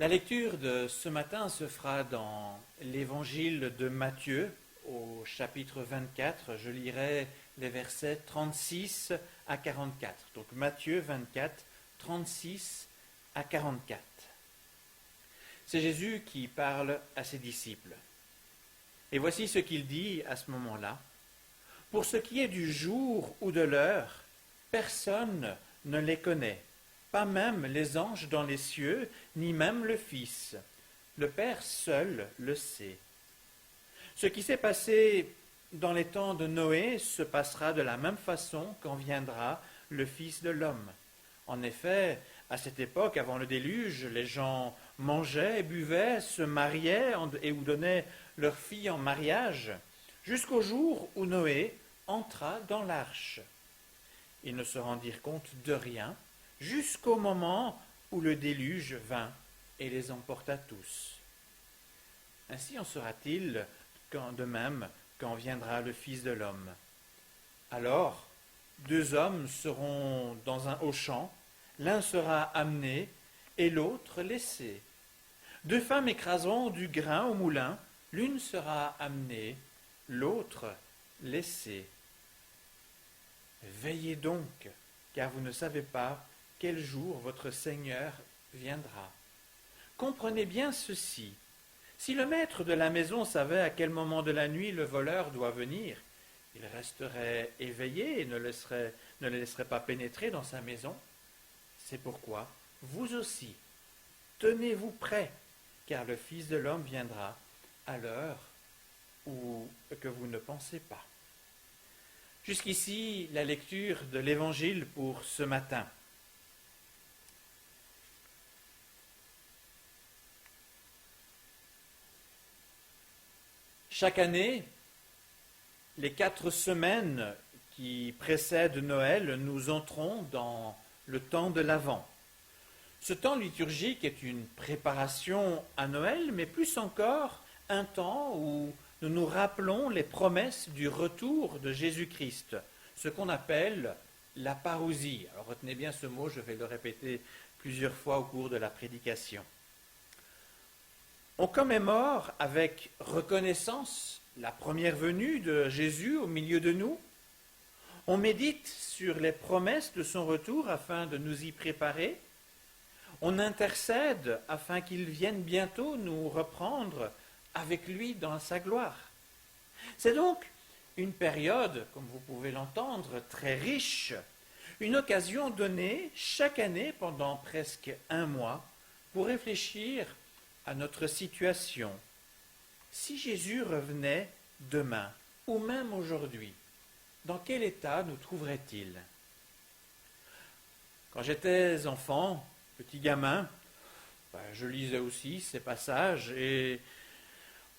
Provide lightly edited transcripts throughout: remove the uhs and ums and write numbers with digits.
La lecture de ce matin se fera dans l'évangile de Matthieu au chapitre 24. Je lirai les versets 36 à 44. Donc Matthieu 24, 36 à 44. C'est Jésus qui parle à ses disciples. Et voici ce qu'il dit à ce moment-là. Pour ce qui est du jour ou de l'heure, personne ne les connaît, pas même les anges dans les cieux, ni même le Fils. Le Père seul le sait. Ce qui s'est passé dans les temps de Noé se passera de la même façon quand viendra le Fils de l'homme. En effet, à cette époque, avant le déluge, les gens mangeaient, buvaient, se mariaient et ou donnaient leurs filles en mariage, jusqu'au jour où Noé entra dans l'arche. Ils ne se rendirent compte de rien, jusqu'au moment où le déluge vint et les emporta tous. Ainsi en sera-t-il de même quand viendra le Fils de l'homme. Alors, 2 hommes seront dans un haut champ, l'un sera amené et l'autre laissé. 2 femmes écraseront du grain au moulin, l'une sera amenée, l'autre laissée. Veillez donc, car vous ne savez pas quel jour votre Seigneur viendra. Comprenez bien ceci. Si le maître de la maison savait à quel moment de la nuit le voleur doit venir, il resterait éveillé et ne les laisserait pas pénétrer dans sa maison. C'est pourquoi, vous aussi, tenez-vous prêts, car le Fils de l'homme viendra à l'heure où que vous ne pensez pas. Jusqu'ici, la lecture de l'Évangile pour ce matin. Chaque année, les 4 semaines qui précèdent Noël, nous entrons dans le temps de l'Avent. Ce temps liturgique est une préparation à Noël, mais plus encore un temps où nous nous rappelons les promesses du retour de Jésus-Christ, ce qu'on appelle la parousie. Alors retenez bien ce mot, je vais le répéter plusieurs fois au cours de la prédication. On commémore avec reconnaissance la première venue de Jésus au milieu de nous. On médite sur les promesses de son retour afin de nous y préparer. On intercède afin qu'il vienne bientôt nous reprendre avec lui dans sa gloire. C'est donc une période, comme vous pouvez l'entendre, très riche, une occasion donnée chaque année pendant presque 1 mois pour réfléchir à notre situation. Si Jésus revenait demain, ou même aujourd'hui, dans quel état nous trouverait-il? Quand j'étais enfant, petit gamin, je lisais aussi ces passages et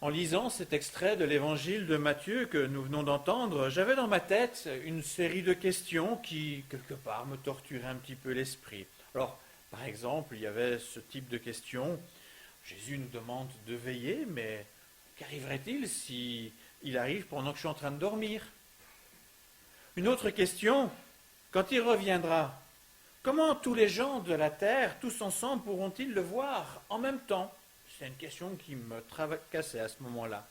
en lisant cet extrait de l'évangile de Matthieu que nous venons d'entendre, j'avais dans ma tête une série de questions qui, quelque part, me torturaient un petit peu l'esprit. Alors, par exemple, il y avait ce type de questions. Jésus nous demande de veiller, mais qu'arriverait-il si il arrive pendant que je suis en train de dormir? Une autre question, quand il reviendra, comment tous les gens de la terre, tous ensemble, pourront-ils le voir en même temps? C'est une question qui me tracassait à ce moment-là.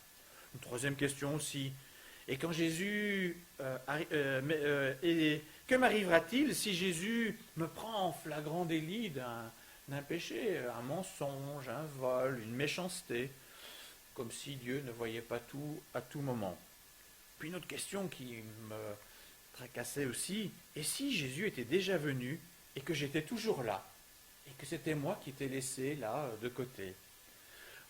Une troisième question aussi. Et quand Jésus... que m'arrivera-t-il si Jésus me prend en flagrant délit d'un péché, un mensonge, un vol, une méchanceté, comme si Dieu ne voyait pas tout à tout moment? Puis une autre question qui me tracassait aussi. Et si Jésus était déjà venu et que j'étais toujours là, et que c'était moi qui étais laissé là de côté?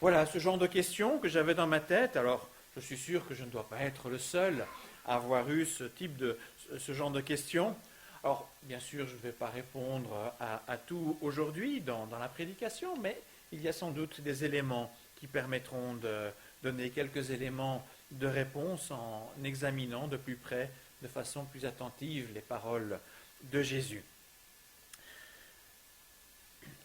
Voilà ce genre de questions que j'avais dans ma tête. Alors, je suis sûr que je ne dois pas être le seul à avoir eu ce genre de questions. Alors, bien sûr, je ne vais pas répondre à tout aujourd'hui dans la prédication, mais il y a sans doute des éléments qui permettront de donner quelques éléments de réponse en examinant de plus près, de façon plus attentive, les paroles de Jésus.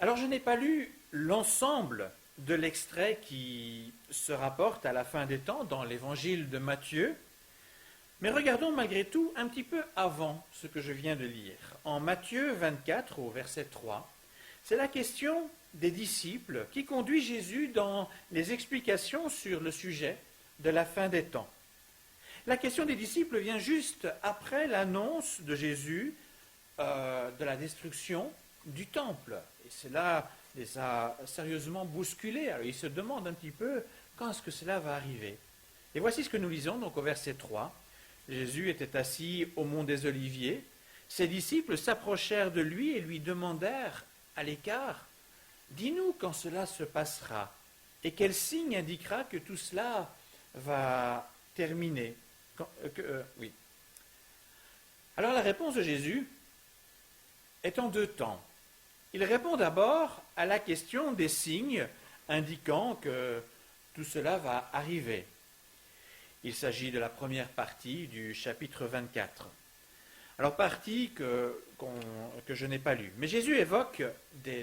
Alors, je n'ai pas lu l'ensemble de l'extrait qui se rapporte à la fin des temps dans l'évangile de Matthieu, mais regardons malgré tout un petit peu avant ce que je viens de lire. En Matthieu 24, au verset 3, C'est la question des disciples qui conduit Jésus dans les explications sur le sujet de la fin des temps. La question des disciples vient juste après l'annonce de Jésus de la destruction du temple. Et cela les a sérieusement bousculés. Alors ils se demandent un petit peu quand est-ce que cela va arriver. Et voici ce que nous lisons donc au verset 3. Jésus était assis au mont des Oliviers. Ses disciples s'approchèrent de lui et lui demandèrent à l'écart, « Dis-nous quand cela se passera et quel signe indiquera que tout cela va terminer. » Oui. Alors la réponse de Jésus est en deux temps. Il répond d'abord à la question des signes indiquant que tout cela va arriver. Il s'agit de la première partie du chapitre 24. Alors partie que je n'ai pas lue. Mais Jésus évoque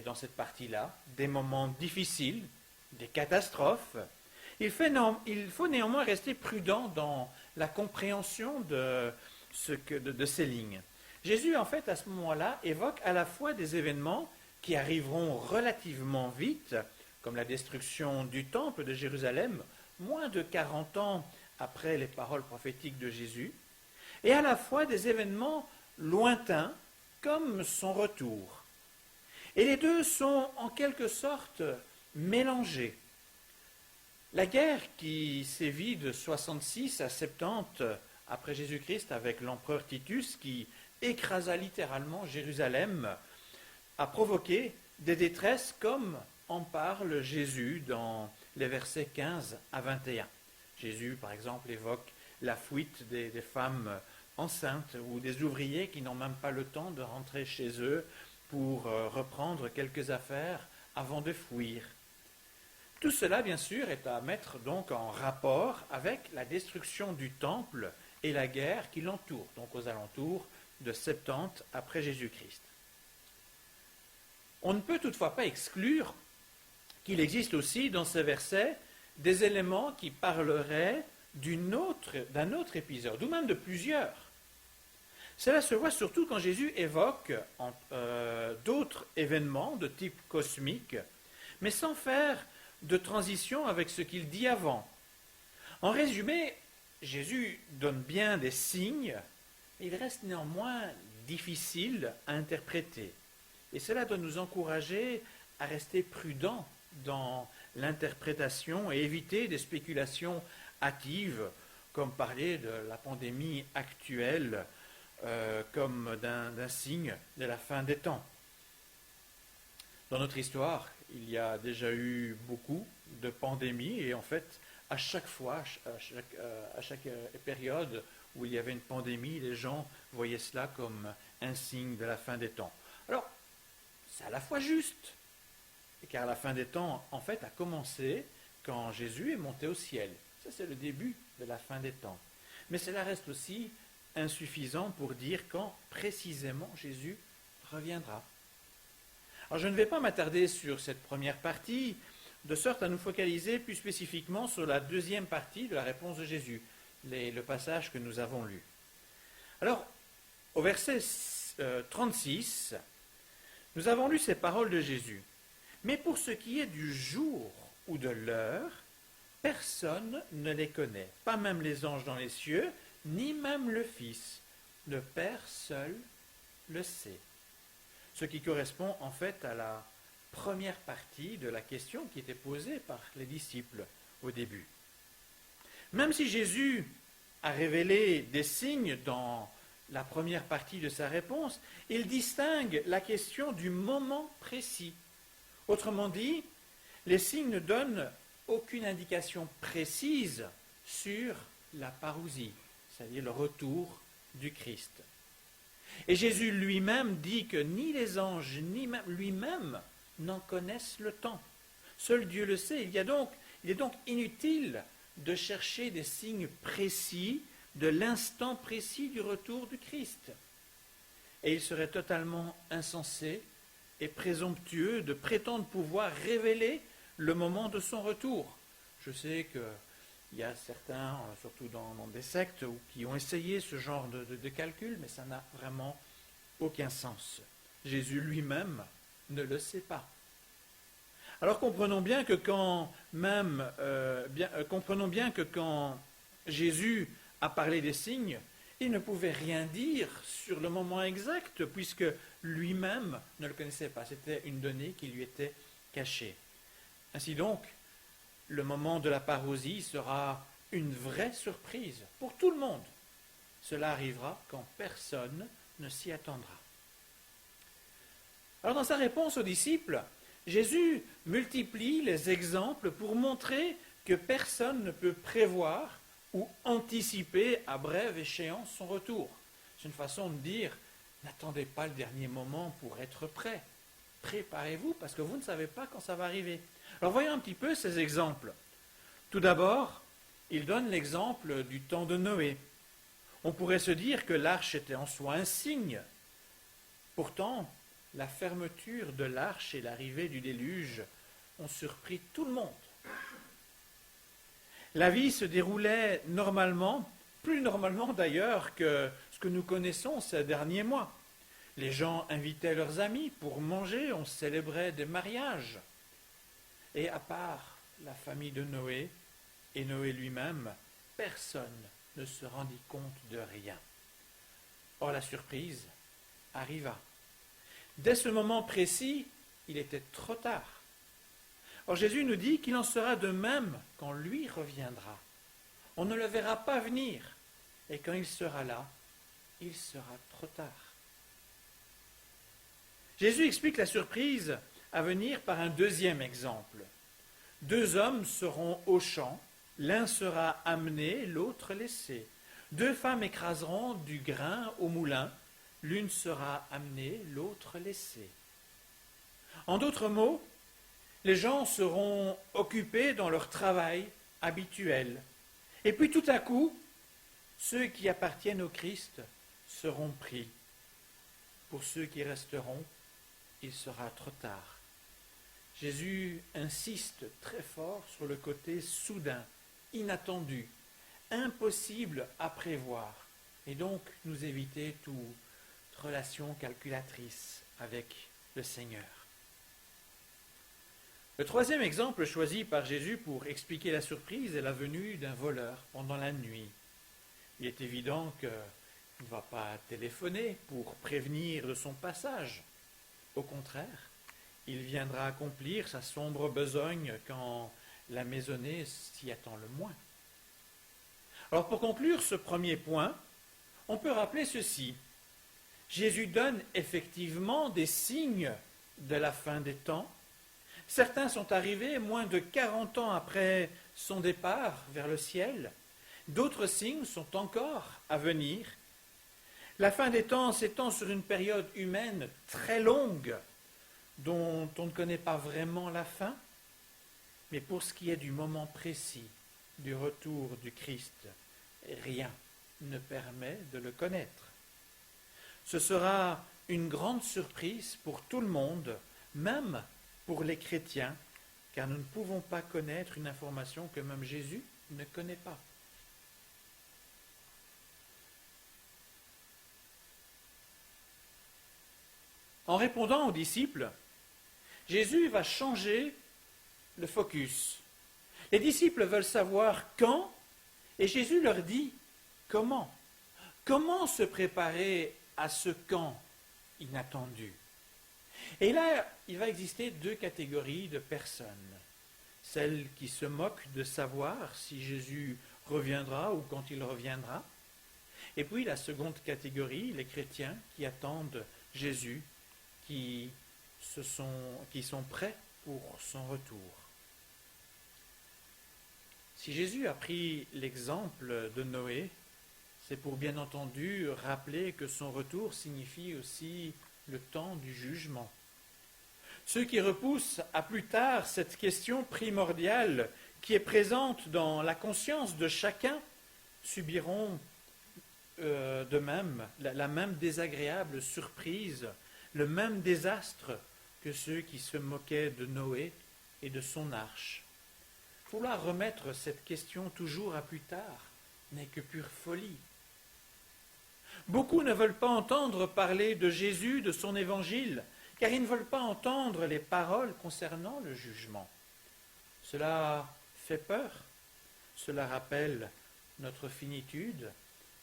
dans cette partie-là des moments difficiles, des catastrophes. Il faut néanmoins rester prudent dans la compréhension de ces lignes. Jésus, en fait, à ce moment-là, évoque à la fois des événements qui arriveront relativement vite, comme la destruction du temple de Jérusalem, moins de 40 ans après les paroles prophétiques de Jésus, et à la fois des événements lointains, comme son retour. Et les deux sont en quelque sorte mélangés. La guerre qui sévit de 66 à 70 après Jésus-Christ avec l'empereur Titus, qui écrasa littéralement Jérusalem, a provoqué des détresses comme en parle Jésus dans les versets 15 à 21. Jésus, par exemple, évoque la fuite des femmes enceintes ou des ouvriers qui n'ont même pas le temps de rentrer chez eux pour reprendre quelques affaires avant de fuir. Tout cela, bien sûr, est à mettre donc en rapport avec la destruction du temple et la guerre qui l'entoure, donc aux alentours de 70 après Jésus-Christ. On ne peut toutefois pas exclure qu'il existe aussi dans ces versets des éléments qui parleraient d'un autre épisode, ou même de plusieurs. Cela se voit surtout quand Jésus évoque d'autres événements de type cosmique, mais sans faire de transition avec ce qu'il dit avant. En résumé, Jésus donne bien des signes, mais il reste néanmoins difficile à interpréter. Et cela doit nous encourager à rester prudents dans l'interprétation et éviter des spéculations hâtives, comme parler de la pandémie actuelle comme d'un signe de la fin des temps. Dans notre histoire, il y a déjà eu beaucoup de pandémies et en fait, à chaque fois, à chaque période où il y avait une pandémie, les gens voyaient cela comme un signe de la fin des temps. Alors, c'est à la fois juste, car la fin des temps, en fait, a commencé quand Jésus est monté au ciel. Ça, c'est le début de la fin des temps. Mais cela reste aussi insuffisant pour dire quand précisément Jésus reviendra. Alors, je ne vais pas m'attarder sur cette première partie, de sorte à nous focaliser plus spécifiquement sur la deuxième partie de la réponse de Jésus, le passage que nous avons lu. Alors, au verset 36, nous avons lu ces paroles de Jésus. « Mais pour ce qui est du jour ou de l'heure, personne ne les connaît, pas même les anges dans les cieux, ni même le Fils. Le Père seul le sait. » Ce qui correspond en fait à la première partie de la question qui était posée par les disciples au début. Même si Jésus a révélé des signes dans la première partie de sa réponse, il distingue la question du moment précis. Autrement dit, les signes ne donnent aucune indication précise sur la parousie, c'est-à-dire le retour du Christ. Et Jésus lui-même dit que ni les anges, ni même lui-même n'en connaissent le temps. Seul Dieu le sait. Il est donc inutile de chercher des signes précis de l'instant précis du retour du Christ. Et il serait totalement insensé et présomptueux de prétendre pouvoir révéler le moment de son retour. Je sais qu'il y a certains, surtout dans des sectes, qui ont essayé ce genre de calcul, mais ça n'a vraiment aucun sens. Jésus lui-même ne le sait pas. Alors comprenons bien que quand Jésus a parlé des signes, il ne pouvait rien dire sur le moment exact, puisque lui-même ne le connaissait pas. C'était une donnée qui lui était cachée. Ainsi donc, le moment de la parousie sera une vraie surprise pour tout le monde. Cela arrivera quand personne ne s'y attendra. Alors dans sa réponse aux disciples, Jésus multiplie les exemples pour montrer que personne ne peut prévoir ou anticiper à brève échéance son retour. C'est une façon de dire, n'attendez pas le dernier moment pour être prêt. Préparez-vous parce que vous ne savez pas quand ça va arriver. Alors voyons un petit peu ces exemples. Tout d'abord, il donne l'exemple du temps de Noé. On pourrait se dire que l'arche était en soi un signe. Pourtant, la fermeture de l'arche et l'arrivée du déluge ont surpris tout le monde. La vie se déroulait normalement, plus normalement d'ailleurs que ce que nous connaissons ces derniers mois. Les gens invitaient leurs amis pour manger, on célébrait des mariages. Et à part la famille de Noé et Noé lui-même, personne ne se rendit compte de rien. Or la surprise arriva. Dès ce moment précis, il était trop tard. Or Jésus nous dit qu'il en sera de même quand lui reviendra. On ne le verra pas venir, et quand il sera là, il sera trop tard. Jésus explique la surprise à venir par un deuxième exemple. 2 hommes seront au champ, l'un sera amené, l'autre laissé. 2 femmes écraseront du grain au moulin, l'une sera amenée, l'autre laissée. En d'autres mots, les gens seront occupés dans leur travail habituel. Et puis tout à coup, ceux qui appartiennent au Christ seront pris. Pour ceux qui resteront, il sera trop tard. Jésus insiste très fort sur le côté soudain, inattendu, impossible à prévoir, et donc nous éviter toute relation calculatrice avec le Seigneur. Le troisième exemple choisi par Jésus pour expliquer la surprise est la venue d'un voleur pendant la nuit. Il est évident qu'il ne va pas téléphoner pour prévenir de son passage. Au contraire, il viendra accomplir sa sombre besogne quand la maisonnée s'y attend le moins. Alors pour conclure ce premier point, on peut rappeler ceci. Jésus donne effectivement des signes de la fin des temps. Certains sont arrivés moins de 40 ans après son départ vers le ciel. D'autres signes sont encore à venir. La fin des temps s'étend sur une période humaine très longue, dont on ne connaît pas vraiment la fin. Mais pour ce qui est du moment précis du retour du Christ, rien ne permet de le connaître. Ce sera une grande surprise pour tout le monde, même pour les chrétiens, car nous ne pouvons pas connaître une information que même Jésus ne connaît pas. En répondant aux disciples, Jésus va changer le focus. Les disciples veulent savoir quand, et Jésus leur dit comment. Comment se préparer à ce quand inattendu? Et là, il va exister 2 catégories de personnes. Celles qui se moquent de savoir si Jésus reviendra ou quand il reviendra. Et puis la seconde catégorie, les chrétiens qui attendent Jésus, qui sont prêts pour son retour. Si Jésus a pris l'exemple de Noé, c'est pour bien entendu rappeler que son retour signifie aussi le temps du jugement. Ceux qui repoussent à plus tard cette question primordiale qui est présente dans la conscience de chacun subiront de même la même désagréable surprise, le même désastre que ceux qui se moquaient de Noé et de son arche. Vouloir remettre cette question toujours à plus tard n'est que pure folie. Beaucoup ne veulent pas entendre parler de Jésus, de son évangile, car ils ne veulent pas entendre les paroles concernant le jugement. Cela fait peur, cela rappelle notre finitude,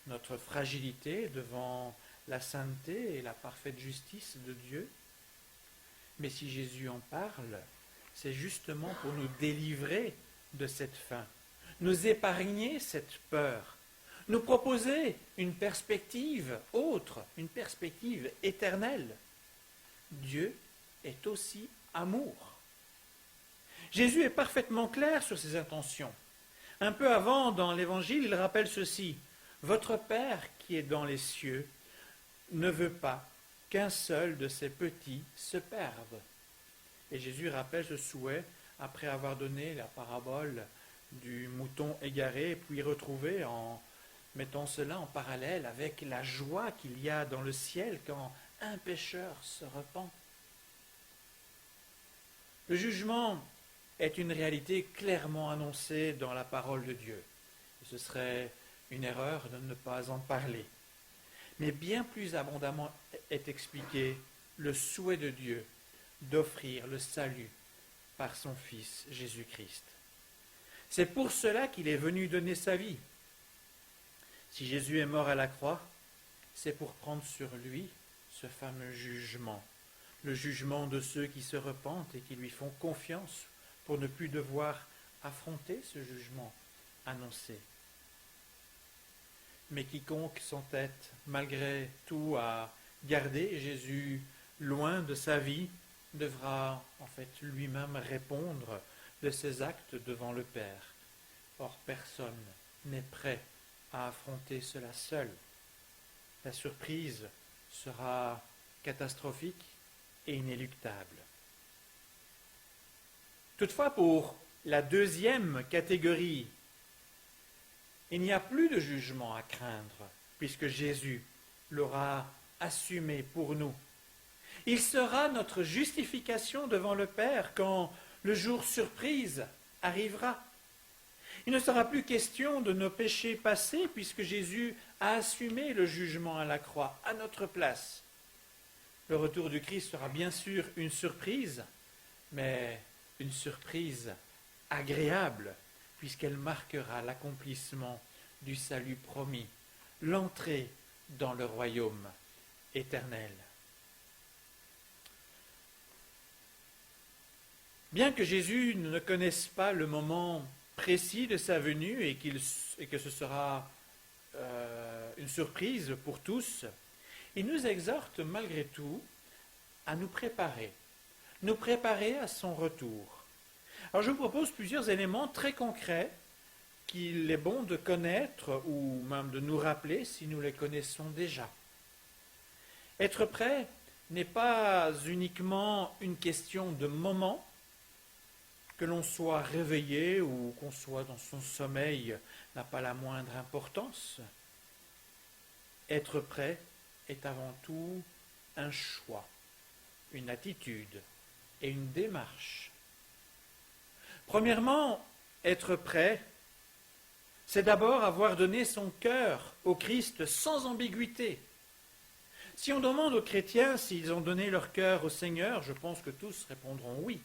notre fragilité devant la sainteté et la parfaite justice de Dieu. Mais si Jésus en parle, c'est justement pour nous délivrer de cette faim, nous épargner cette peur, nous proposer une perspective autre, une perspective éternelle. Dieu est aussi amour. Jésus est parfaitement clair sur ses intentions. Un peu avant, dans l'Évangile, il rappelle ceci: « Votre Père qui est dans les cieux ne veut pas qu'un seul de ses petits se perde. » Et Jésus rappelle ce souhait après avoir donné la parabole du mouton égaré, puis retrouvé en mettant cela en parallèle avec la joie qu'il y a dans le ciel quand un pécheur se repent. Le jugement est une réalité clairement annoncée dans la parole de Dieu. Et ce serait une erreur de ne pas en parler. Mais bien plus abondamment est expliqué le souhait de Dieu d'offrir le salut par son Fils Jésus-Christ. C'est pour cela qu'il est venu donner sa vie. Si Jésus est mort à la croix, c'est pour prendre sur lui ce fameux jugement, le jugement de ceux qui se repentent et qui lui font confiance pour ne plus devoir affronter ce jugement annoncé. Mais quiconque s'entête malgré tout à garder Jésus loin de sa vie devra en fait lui-même répondre de ses actes devant le Père. Or personne n'est prêt à affronter cela seul. La surprise sera catastrophique et inéluctable. Toutefois, pour la deuxième catégorie, il n'y a plus de jugement à craindre, puisque Jésus l'aura assumé pour nous. Il sera notre justification devant le Père quand le jour surprise arrivera. Il ne sera plus question de nos péchés passés, puisque Jésus a assumé le jugement à la croix, à notre place. Le retour du Christ sera bien sûr une surprise, mais une surprise agréable, puisqu'elle marquera l'accomplissement du salut promis, l'entrée dans le royaume éternel. Bien que Jésus ne connaisse pas le moment précis de sa venue et que ce sera une surprise pour tous, il nous exhorte malgré tout à nous préparer à son retour. Alors je vous propose plusieurs éléments très concrets qu'il est bon de connaître ou même de nous rappeler si nous les connaissons déjà. Être prêt n'est pas uniquement une question de moment, que l'on soit réveillé ou qu'on soit dans son sommeil n'a pas la moindre importance. Être prêt est avant tout un choix, une attitude et une démarche. Premièrement, être prêt, c'est d'abord avoir donné son cœur au Christ sans ambiguïté. Si on demande aux chrétiens s'ils ont donné leur cœur au Seigneur, je pense que tous répondront oui.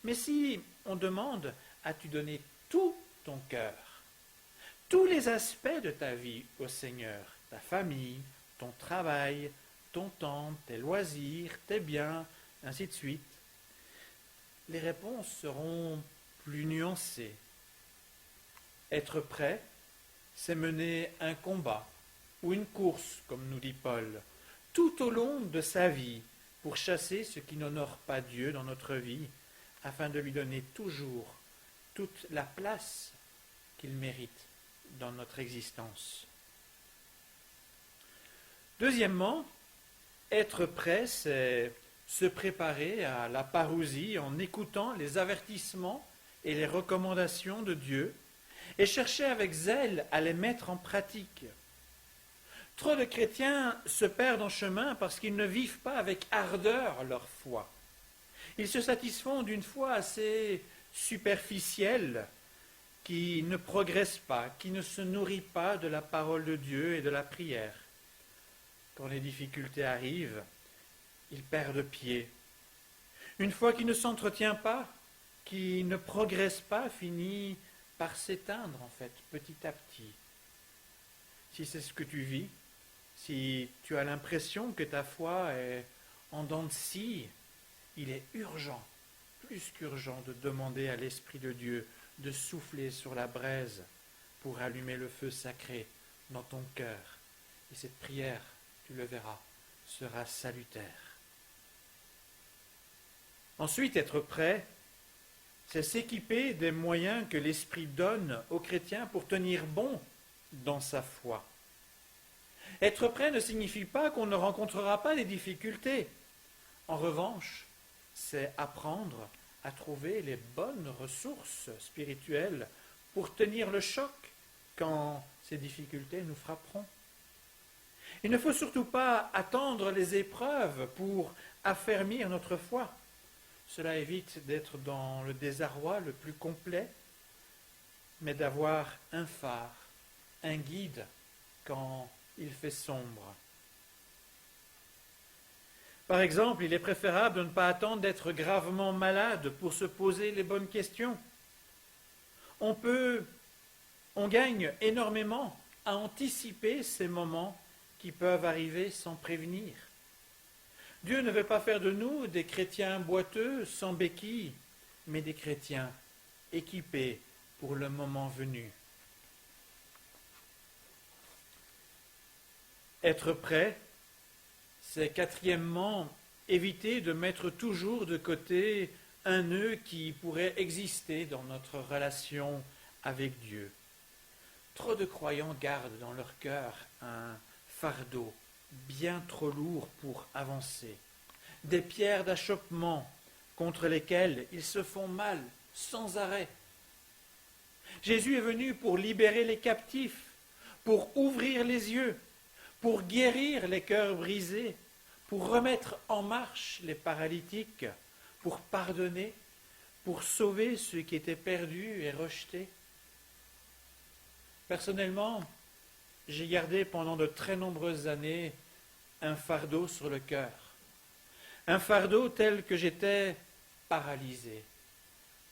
Mais si on demande, as-tu donné tout ton cœur, tous les aspects de ta vie au Seigneur, ta famille, ton travail, ton temps, tes loisirs, tes biens, ainsi de suite, les réponses seront plus nuancées. Être prêt, c'est mener un combat ou une course, comme nous dit Paul, tout au long de sa vie pour chasser ce qui n'honore pas Dieu dans notre vie, afin de lui donner toujours toute la place qu'il mérite dans notre existence. Deuxièmement, être prêt, c'est se préparer à la parousie en écoutant les avertissements et les recommandations de Dieu et chercher avec zèle à les mettre en pratique. Trop de chrétiens se perdent en chemin parce qu'ils ne vivent pas avec ardeur leur foi. Ils se satisfont d'une foi assez superficielle, qui ne progresse pas, qui ne se nourrit pas de la parole de Dieu et de la prière. Quand les difficultés arrivent, il perd de pied. Une foi qui ne s'entretient pas, qui ne progresse pas, finit par s'éteindre en fait, petit à petit. Si c'est ce que tu vis, si tu as l'impression que ta foi est en dents de scie, il est urgent, plus qu'urgent, de demander à l'Esprit de Dieu de souffler sur la braise pour allumer le feu sacré dans ton cœur. Et cette prière, tu le verras, sera salutaire. Ensuite, être prêt, c'est s'équiper des moyens que l'Esprit donne aux chrétiens pour tenir bon dans sa foi. Être prêt ne signifie pas qu'on ne rencontrera pas des difficultés. En revanche, c'est apprendre à trouver les bonnes ressources spirituelles pour tenir le choc quand ces difficultés nous frapperont. Il ne faut surtout pas attendre les épreuves pour affermir notre foi. Cela évite d'être dans le désarroi le plus complet, mais d'avoir un phare, un guide quand il fait sombre. Par exemple, il est préférable de ne pas attendre d'être gravement malade pour se poser les bonnes questions. On gagne énormément à anticiper ces moments qui peuvent arriver sans prévenir. Dieu ne veut pas faire de nous des chrétiens boiteux, sans béquilles, mais des chrétiens équipés pour le moment venu. Être prêt, c'est quatrièmement éviter de mettre toujours de côté un nœud qui pourrait exister dans notre relation avec Dieu. Trop de croyants gardent dans leur cœur un fardeau bien trop lourd pour avancer, des pierres d'achoppement contre lesquelles ils se font mal sans arrêt. Jésus est venu pour libérer les captifs, pour ouvrir les yeux, pour guérir les cœurs brisés, pour remettre en marche les paralytiques, pour pardonner, pour sauver ceux qui étaient perdus et rejetés. Personnellement, j'ai gardé pendant de très nombreuses années un fardeau sur le cœur. Un fardeau tel que j'étais paralysé,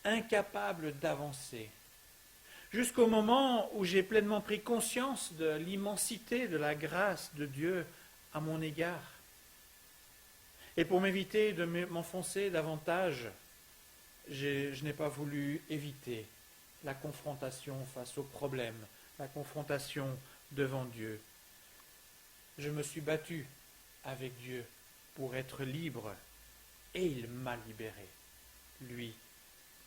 incapable d'avancer, jusqu'au moment où j'ai pleinement pris conscience de l'immensité de la grâce de Dieu à mon égard. Et pour m'éviter de m'enfoncer davantage, je n'ai pas voulu éviter la confrontation face aux problèmes, la confrontation devant Dieu. Je me suis battu avec Dieu pour être libre et il m'a libéré. Lui,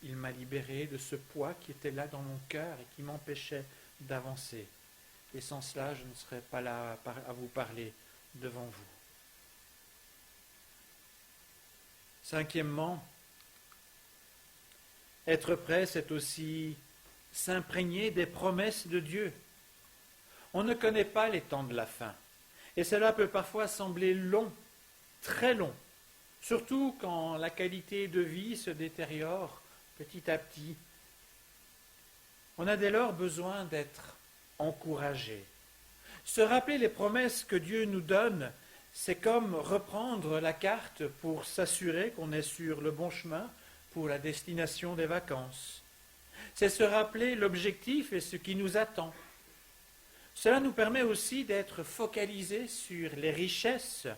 il m'a libéré de ce poids qui était là dans mon cœur et qui m'empêchait d'avancer. Et sans cela, je ne serais pas là à vous parler devant vous. Cinquièmement, être prêt, c'est aussi s'imprégner des promesses de Dieu. On ne connaît pas les temps de la fin. Et cela peut parfois sembler long, très long, surtout quand la qualité de vie se détériore petit à petit. On a dès lors besoin d'être encouragé. Se rappeler les promesses que Dieu nous donne, c'est comme reprendre la carte pour s'assurer qu'on est sur le bon chemin pour la destination des vacances. C'est se rappeler l'objectif et ce qui nous attend. Cela nous permet aussi d'être focalisés sur les richesses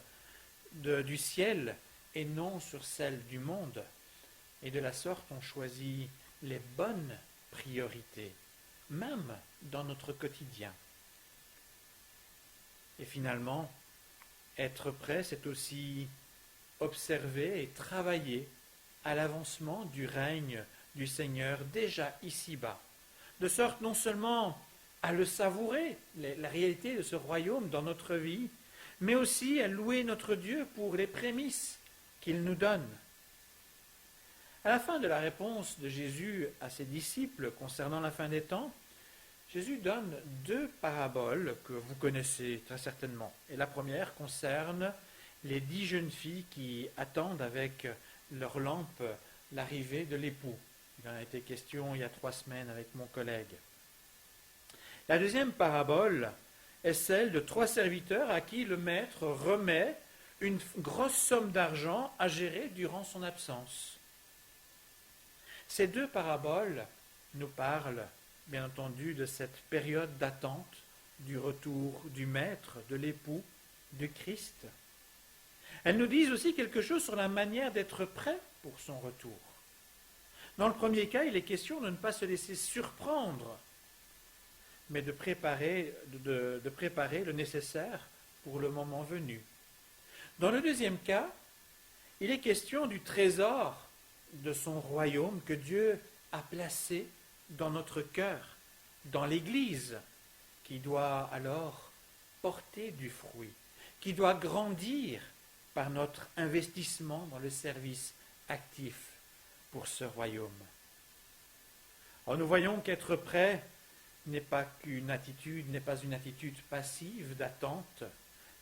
du ciel et non sur celles du monde. Et de la sorte, on choisit les bonnes priorités, même dans notre quotidien. Et finalement, être prêt, c'est aussi observer et travailler à l'avancement du règne du Seigneur déjà ici-bas, de sorte non seulement à le savourer, la réalité de ce royaume dans notre vie, mais aussi à louer notre Dieu pour les prémices qu'il nous donne. À la fin de la réponse de Jésus à ses disciples concernant la fin des temps, Jésus donne 2 paraboles que vous connaissez très certainement. Et la première concerne les 10 jeunes filles qui attendent avec leur lampe l'arrivée de l'époux. Il en a été question il y a 3 semaines avec mon collègue. La deuxième parabole est celle de 3 serviteurs à qui le maître remet une grosse somme d'argent à gérer durant son absence. Ces deux paraboles nous parlent, bien entendu, de cette période d'attente du retour du Maître, de l'époux, du Christ. Elles nous disent aussi quelque chose sur la manière d'être prêt pour son retour. Dans le premier cas, il est question de ne pas se laisser surprendre, mais de préparer le nécessaire pour le moment venu. Dans le deuxième cas, il est question du trésor de son royaume que Dieu a placé dans notre cœur, dans l'Église, qui doit alors porter du fruit, qui doit grandir par notre investissement dans le service actif pour ce royaume. Alors nous voyons qu'être prêt n'est pas une attitude passive d'attente,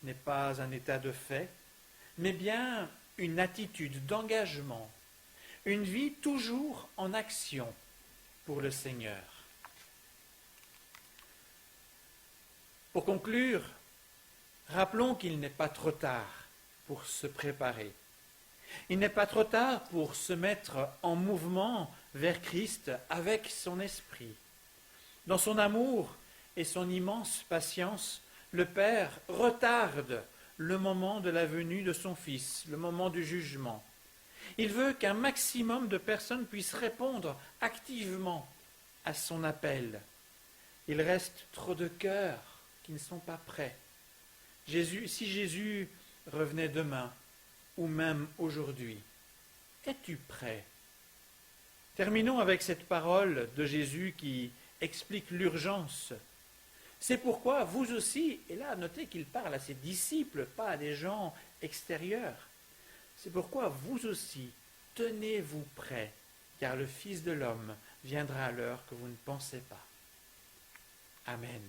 n'est pas un état de fait, mais bien une attitude d'engagement, une vie toujours en action pour le Seigneur. Pour conclure, rappelons qu'il n'est pas trop tard pour se préparer. Il n'est pas trop tard pour se mettre en mouvement vers Christ avec son esprit. Dans son amour et son immense patience, le Père retarde le moment de la venue de son Fils, le moment du jugement. Il veut qu'un maximum de personnes puissent répondre activement à son appel. Il reste trop de cœurs qui ne sont pas prêts. Si Jésus revenait demain, ou même aujourd'hui, es-tu prêt? Terminons avec cette parole de Jésus qui explique l'urgence. C'est pourquoi vous aussi, et là notez qu'il parle à ses disciples, pas à des gens extérieurs, c'est pourquoi vous aussi, tenez-vous prêts, car le Fils de l'homme viendra à l'heure que vous ne pensez pas. Amen.